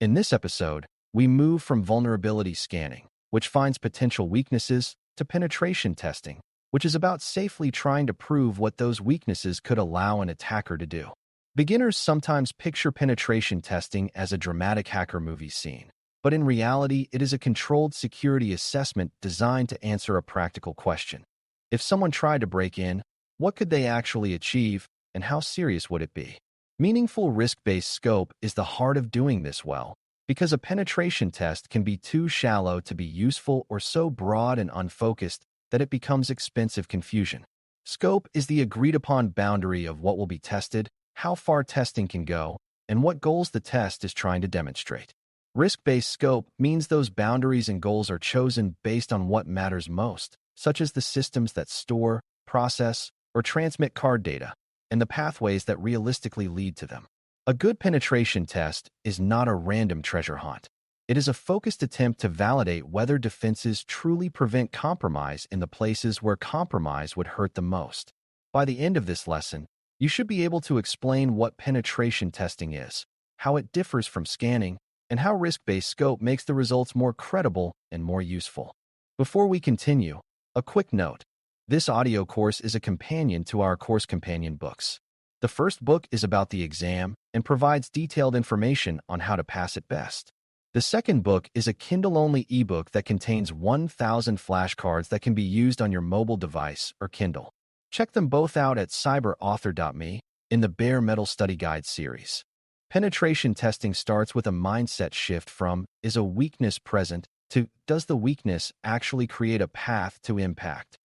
In this episode, we move from vulnerability scanning, which finds potential weaknesses, to penetration testing, which is about safely trying to prove what those weaknesses could allow an attacker to do. Beginners sometimes picture penetration testing as a dramatic hacker movie scene, but in reality, it is a controlled security assessment designed to answer a practical question. If someone tried to break in, what could they actually achieve, and how serious would it be? Meaningful risk-based scope is the heart of doing this well, because a penetration test can be too shallow to be useful or so broad and unfocused that it becomes expensive confusion. Scope is the agreed-upon boundary of what will be tested, how far testing can go, and what goals the test is trying to demonstrate. Risk-based scope means those boundaries and goals are chosen based on what matters most, such as the systems that store, process, or transmit card data, and the pathways that realistically lead to them. A good penetration test is not a random treasure hunt. It is a focused attempt to validate whether defenses truly prevent compromise in the places where compromise would hurt the most. By the end of this lesson, you should be able to explain what penetration testing is, how it differs from scanning, and how risk-based scope makes the results more credible and more useful. Before we continue, a quick note. This audio course is a companion to our course companion books. The first book is about the exam and provides detailed information on how to pass it best. The second book is a Kindle-only ebook that contains 1,000 flashcards that can be used on your mobile device or Kindle. Check them both out at cyber.author.me in the Bare Metal Study Guide series. Penetration testing starts with a mindset shift from, is a weakness present, to, does the weakness actually create a path to impact?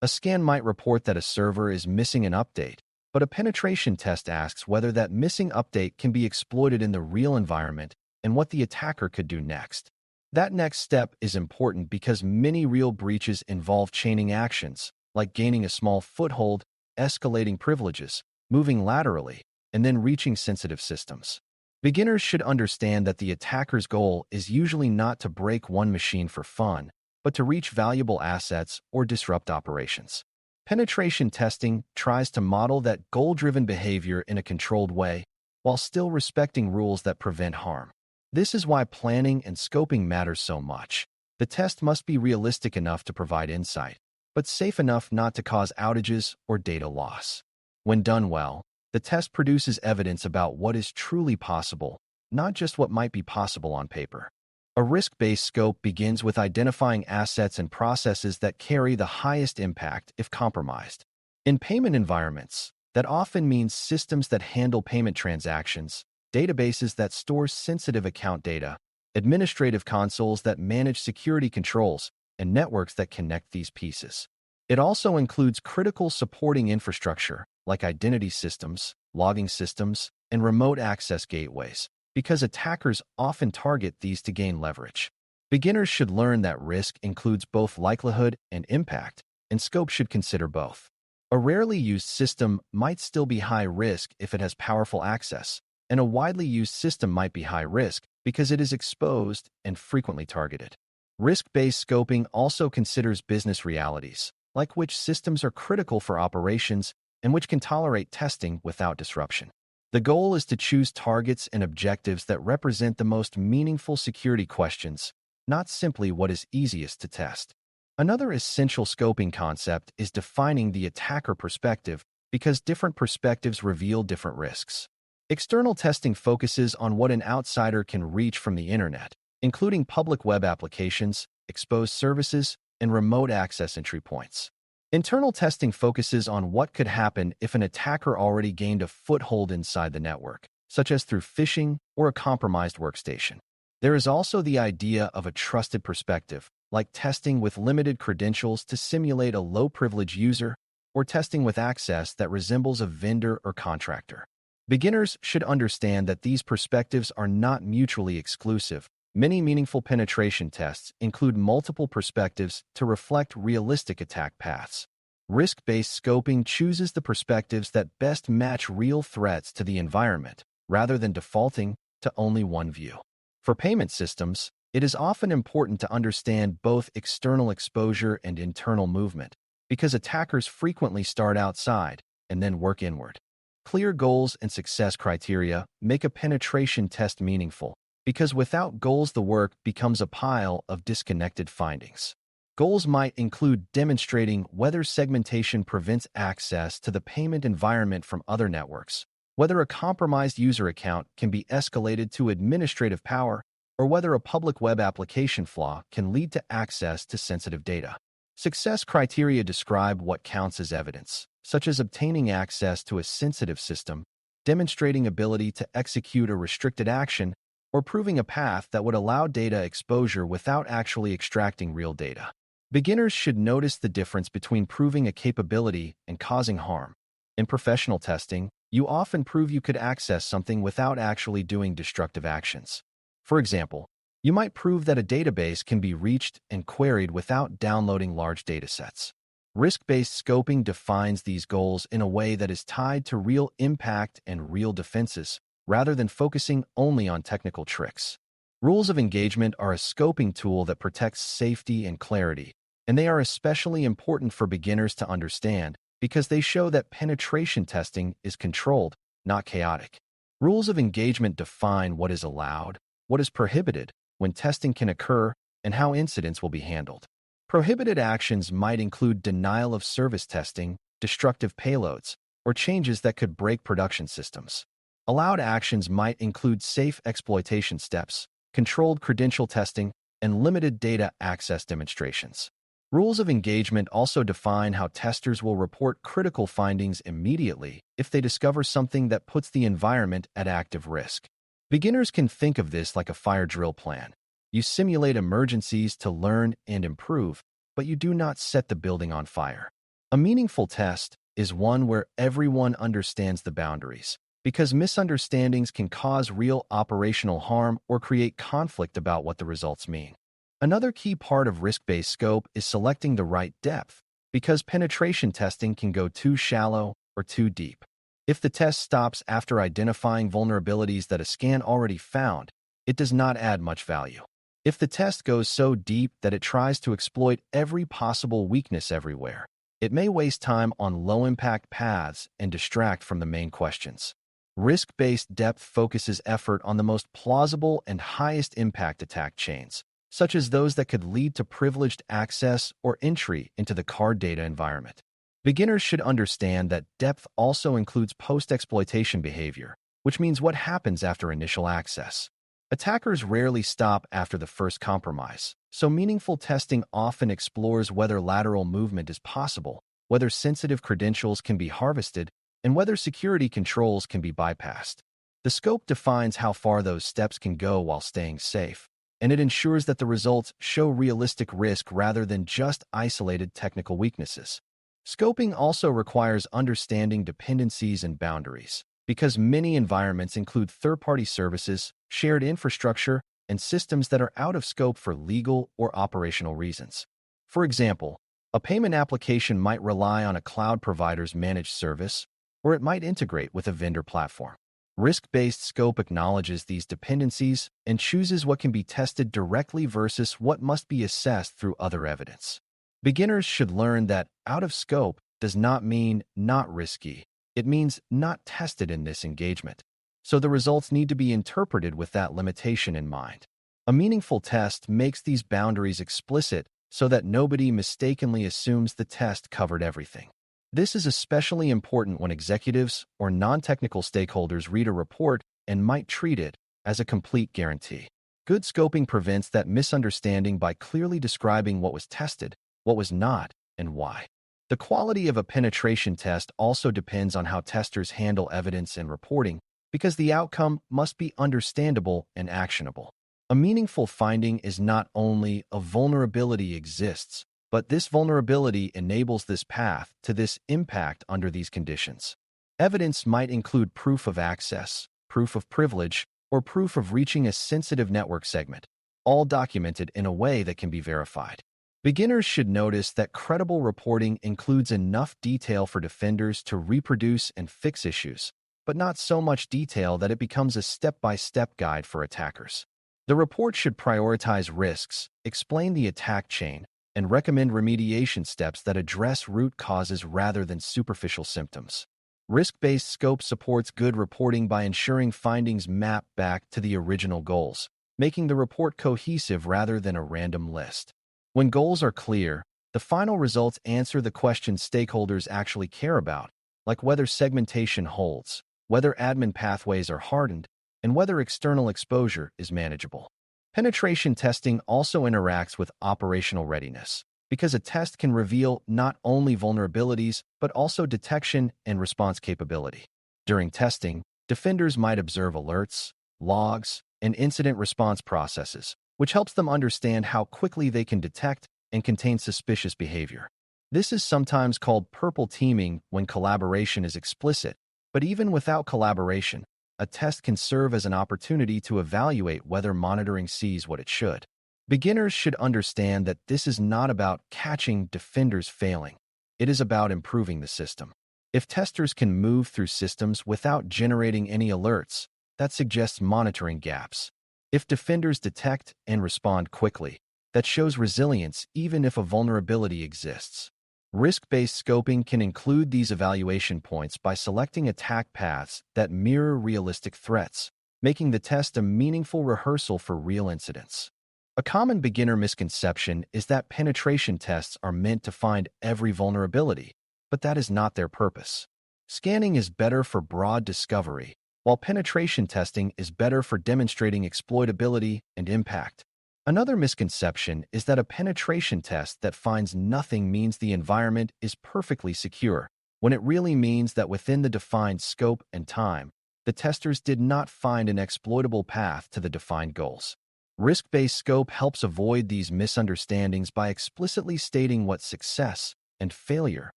A scan might report that a server is missing an update, but a penetration test asks whether that missing update can be exploited in the real environment and what the attacker could do next. That next step is important because many real breaches involve chaining actions, like gaining a small foothold, escalating privileges, moving laterally, and then reaching sensitive systems. Beginners should understand that the attacker's goal is usually not to break one machine for fun, but to reach valuable assets or disrupt operations. Penetration testing tries to model that goal-driven behavior in a controlled way, while still respecting rules that prevent harm. This is why planning and scoping matters so much. The test must be realistic enough to provide insight, but safe enough not to cause outages or data loss. When done well, the test produces evidence about what is truly possible, not just what might be possible on paper. A risk-based scope begins with identifying assets and processes that carry the highest impact if compromised. In payment environments, that often means systems that handle payment transactions, databases that store sensitive account data, administrative consoles that manage security controls, and networks that connect these pieces. It also includes critical supporting infrastructure, like identity systems, logging systems, and remote access gateways, because attackers often target these to gain leverage. Beginners should learn that risk includes both likelihood and impact, and scope should consider both. A rarely used system might still be high risk if it has powerful access, and a widely used system might be high risk because it is exposed and frequently targeted. Risk-based scoping also considers business realities, like which systems are critical for operations and which can tolerate testing without disruption. The goal is to choose targets and objectives that represent the most meaningful security questions, not simply what is easiest to test. Another essential scoping concept is defining the attacker perspective, because different perspectives reveal different risks. External testing focuses on what an outsider can reach from the internet, including public web applications, exposed services, and remote access entry points. Internal testing focuses on what could happen if an attacker already gained a foothold inside the network, such as through phishing or a compromised workstation. There is also the idea of a trusted perspective, like testing with limited credentials to simulate a low-privilege user, or testing with access that resembles a vendor or contractor. Beginners should understand that these perspectives are not mutually exclusive. Many meaningful penetration tests include multiple perspectives to reflect realistic attack paths. Risk-based scoping chooses the perspectives that best match real threats to the environment, rather than defaulting to only one view. For payment systems, it is often important to understand both external exposure and internal movement, because attackers frequently start outside and then work inward. Clear goals and success criteria make a penetration test meaningful, because without goals, the work becomes a pile of disconnected findings. Goals might include demonstrating whether segmentation prevents access to the payment environment from other networks, whether a compromised user account can be escalated to administrative power, or whether a public web application flaw can lead to access to sensitive data. Success criteria describe what counts as evidence, such as obtaining access to a sensitive system, demonstrating ability to execute a restricted action, or proving a path that would allow data exposure without actually extracting real data. Beginners should notice the difference between proving a capability and causing harm. In professional testing, you often prove you could access something without actually doing destructive actions. For example, you might prove that a database can be reached and queried without downloading large datasets. Risk-based scoping defines these goals in a way that is tied to real impact and real defenses, rather than focusing only on technical tricks. Rules of engagement are a scoping tool that protects safety and clarity, and they are especially important for beginners to understand because they show that penetration testing is controlled, not chaotic. Rules of engagement define what is allowed, what is prohibited, when testing can occur, and how incidents will be handled. Prohibited actions might include denial of service testing, destructive payloads, or changes that could break production systems. Allowed actions might include safe exploitation steps, controlled credential testing, and limited data access demonstrations. Rules of engagement also define how testers will report critical findings immediately if they discover something that puts the environment at active risk. Beginners can think of this like a fire drill plan. You simulate emergencies to learn and improve, but you do not set the building on fire. A meaningful test is one where everyone understands the boundaries, because misunderstandings can cause real operational harm or create conflict about what the results mean. Another key part of risk-based scope is selecting the right depth, because penetration testing can go too shallow or too deep. If the test stops after identifying vulnerabilities that a scan already found, it does not add much value. If the test goes so deep that it tries to exploit every possible weakness everywhere, it may waste time on low-impact paths and distract from the main questions. Risk-based depth focuses effort on the most plausible and highest impact attack chains, such as those that could lead to privileged access or entry into the card data environment. Beginners should understand that depth also includes post-exploitation behavior, which means what happens after initial access. Attackers rarely stop after the first compromise, so meaningful testing often explores whether lateral movement is possible, whether sensitive credentials can be harvested, and whether security controls can be bypassed. The scope defines how far those steps can go while staying safe, and it ensures that the results show realistic risk rather than just isolated technical weaknesses. Scoping also requires understanding dependencies and boundaries, because many environments include third-party services, shared infrastructure, and systems that are out of scope for legal or operational reasons. For example, a payment application might rely on a cloud provider's managed service, or it might integrate with a vendor platform. Risk-based scope acknowledges these dependencies and chooses what can be tested directly versus what must be assessed through other evidence. Beginners should learn that out of scope does not mean not risky. It means not tested in this engagement. So the results need to be interpreted with that limitation in mind. A meaningful test makes these boundaries explicit so that nobody mistakenly assumes the test covered everything. This is especially important when executives or non-technical stakeholders read a report and might treat it as a complete guarantee. Good scoping prevents that misunderstanding by clearly describing what was tested, what was not, and why. The quality of a penetration test also depends on how testers handle evidence and reporting, because the outcome must be understandable and actionable. A meaningful finding is not only a vulnerability exists, but this vulnerability enables this path to this impact under these conditions. Evidence might include proof of access, proof of privilege, or proof of reaching a sensitive network segment, all documented in a way that can be verified. Beginners should notice that credible reporting includes enough detail for defenders to reproduce and fix issues, but not so much detail that it becomes a step-by-step guide for attackers. The report should prioritize risks, explain the attack chain, and recommend remediation steps that address root causes rather than superficial symptoms. Risk-based scope supports good reporting by ensuring findings map back to the original goals, making the report cohesive rather than a random list. When goals are clear, the final results answer the questions stakeholders actually care about, like whether segmentation holds, whether admin pathways are hardened, and whether external exposure is manageable. Penetration testing also interacts with operational readiness, because a test can reveal not only vulnerabilities but also detection and response capability. During testing, defenders might observe alerts, logs, and incident response processes, which helps them understand how quickly they can detect and contain suspicious behavior. This is sometimes called purple teaming when collaboration is explicit, but even without collaboration, a test can serve as an opportunity to evaluate whether monitoring sees what it should. Beginners should understand that this is not about catching defenders failing. It is about improving the system. If testers can move through systems without generating any alerts, that suggests monitoring gaps. If defenders detect and respond quickly, that shows resilience even if a vulnerability exists. Risk-based scoping can include these evaluation points by selecting attack paths that mirror realistic threats, making the test a meaningful rehearsal for real incidents. A common beginner misconception is that penetration tests are meant to find every vulnerability, but that is not their purpose. Scanning is better for broad discovery, while penetration testing is better for demonstrating exploitability and impact. Another misconception is that a penetration test that finds nothing means the environment is perfectly secure, when it really means that within the defined scope and time, the testers did not find an exploitable path to the defined goals. Risk-based scope helps avoid these misunderstandings by explicitly stating what success and failure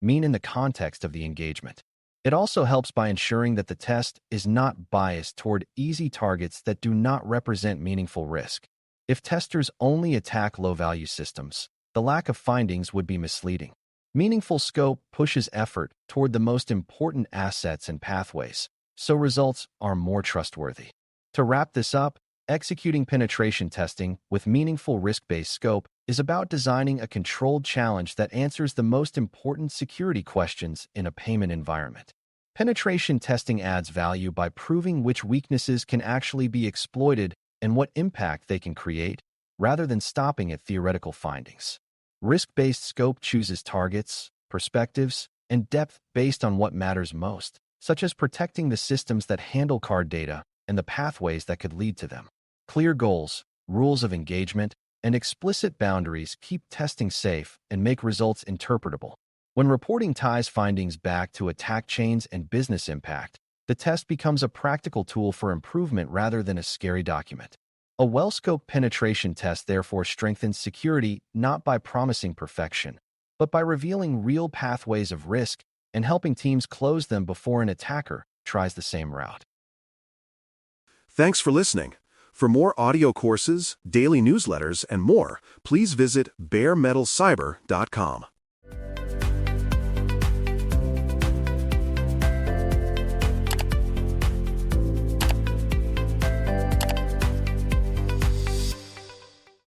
mean in the context of the engagement. It also helps by ensuring that the test is not biased toward easy targets that do not represent meaningful risk. If testers only attack low-value systems, the lack of findings would be misleading. Meaningful scope pushes effort toward the most important assets and pathways, so results are more trustworthy. To wrap this up, executing penetration testing with meaningful risk-based scope is about designing a controlled challenge that answers the most important security questions in a payment environment. Penetration testing adds value by proving which weaknesses can actually be exploited and what impact they can create, rather than stopping at theoretical findings. Risk-based scope chooses targets, perspectives, and depth based on what matters most, such as protecting the systems that handle card data and the pathways that could lead to them. Clear goals, rules of engagement, and explicit boundaries keep testing safe and make results interpretable. When reporting ties findings back to attack chains and business impact, the test becomes a practical tool for improvement rather than a scary document. A well-scoped penetration test therefore strengthens security not by promising perfection, but by revealing real pathways of risk and helping teams close them before an attacker tries the same route. Thanks for listening. For more audio courses, daily newsletters, and more, please visit DailyCyber.News.